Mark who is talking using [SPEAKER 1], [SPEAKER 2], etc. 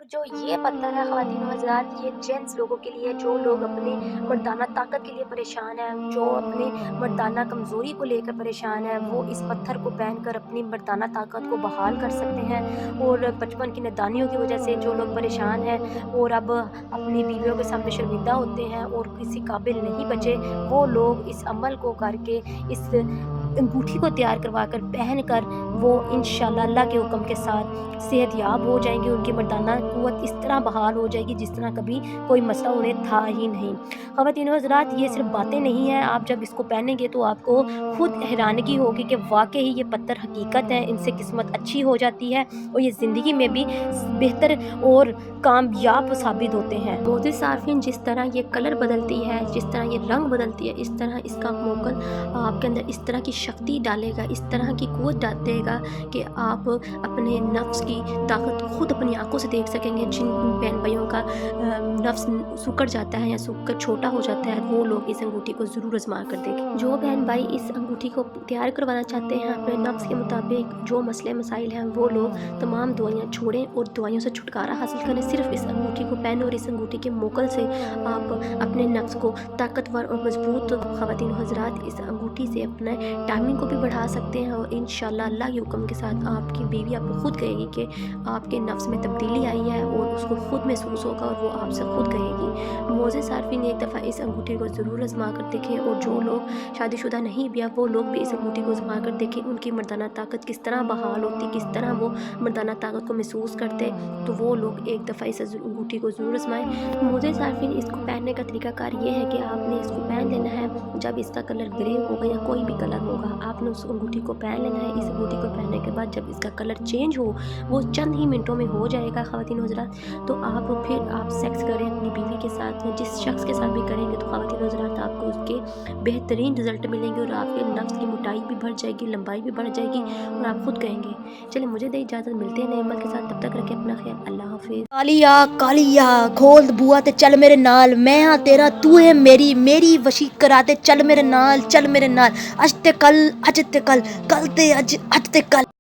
[SPEAKER 1] और जो ये पत्थर है ख़वातीन व हज़रात, ये जेंट्स लोगों के लिए, जो लोग अपनी मर्दाना ताकत के लिए परेशान हैं, जो अपनी मर्दाना कमज़ोरी को लेकर परेशान हैं, वो इस पत्थर को पहनकर अपनी मर्दाना ताकत को बहाल कर सकते हैं। और बचपन की नादानियों की वजह से जो लोग परेशान हैं और अब अपनी बीवियों के सामने शर्मिंदा होते हैं और किसी काबिल नहीं बचे, वो लोग इस अमल को करके, इस अंगूठी को तैयार करवा कर पहन कर वो इंशाअल्लाह अल्लाह के हुक्म के साथ सेहतयाब हो जाएंगे। उनकी मर्दाना क़ुव्वत इस तरह बहाल हो जाएगी जिस तरह कभी कोई मसला उन्हें था ही नहीं। ख़वातीन व हज़रात, ये सिर्फ बातें नहीं हैं, आप जब इसको पहनेंगे तो आपको खुद हैरानगी होगी कि वाकई ये पत्थर हकीकत है, इनसे किस्मत अच्छी हो जाती है और ये ज़िंदगी में भी बेहतर और कामयाब साबित होते हैं। मोअज़्ज़िज़ सार्फ़िन, जिस तरह ये कलर बदलती है, जिस तरह ये रंग बदलती है, इस तरह इसका मोकल आपके अंदर इस तरह की शक्ति डालेगा, इस तरह की क़ुव्वत डालेगा कि आप अपने नफ्स की ताकत खुद अपनी आंखों से देख सकेंगे। जिन बहन भाइयों का नफ्स सुकड़ जाता है या सूख कर छोटा हो जाता है, वो लोग इस अंगूठी को ज़रूर आज़मा कर देखें। जो बहन भाई इस अंगूठी को तैयार करवाना चाहते हैं अपने नफ्स के मुताबिक, जो मसले मसाइल हैं, वो लोग तमाम दवाइयाँ छोड़ें और दवाइयों से छुटकारा हासिल करें। सिर्फ इस अंगूठी को पहने और इस अंगूठी के मोकल से आप अपने नफ्स को ताकतवर और मजबूत, ख़वातीन व हज़रात, इस अंगूठी से अपने टाइमिंग को भी बढ़ा सकते हैं और इंशाअल्लाह अल्लाह के हुक्म के साथ आपकी बीवी आपको खुद कहेगी कि आपके नफ्स में तब्दीली आई है और उसको खुद महसूस होगा और वो आपसे खुद कहेगी। मोअज़्ज़िज़ सार्फ़िन, एक दफ़ा इस अंगूठी को ज़रूर आज़मा कर देखें और जो लोग शादीशुदा नहीं भी हैं, वो लोग भी इस अंगूठी को आज़मा कर देखें। उनकी मर्दाना ताकत किस तरह बहाल होती, किस तरह वो मर्दाना ताकत को महसूस करते, तो वो लोग एक दफ़ा इस अंगूठी को ज़रूर आज़माएँ। मोअज़्ज़िज़ सार्फ़िन, इसको पहनने का तरीक़ाकार ये है कि आपने इसको पहन लेना है। जब इसका कलर ग्रे होगा या कोई भी कलर होगा, आपने उस अंगूठी को पहन लेना है। इस अंगूठी को पहनने के बाद जब इसका कलर चेंज हो, वो चंद ही मिनटों में हो जाएगा ख़वातीन व हज़रात, तो आप सेक्स करें अपनी बीवी के साथ, जिस शख्स के साथ भी करेंगे तो ख़वातीन व हज़रात आपको उसके बेहतरीन रिज़ल्ट मिलेंगे और आपके नफ्स की मोटाई भी बढ़ जाएगी, लंबाई भी बढ़ जाएगी और आप खुद कहेंगे। चलिए, मुझे दे इजाज़त, मिलते हैं नए अमल के साथ, तब तक रखें अपना ख्याल। अल्लाह हाफ़िज़।
[SPEAKER 2] कालिया कालिया खोल बुआ ते चल मेरे नाल, मैं हाँ तेरा तू है मेरी, मेरी वशी कराते चल मेरे नाल, चल मेरे नाल। अज ते कल, कल ते अज ते कल।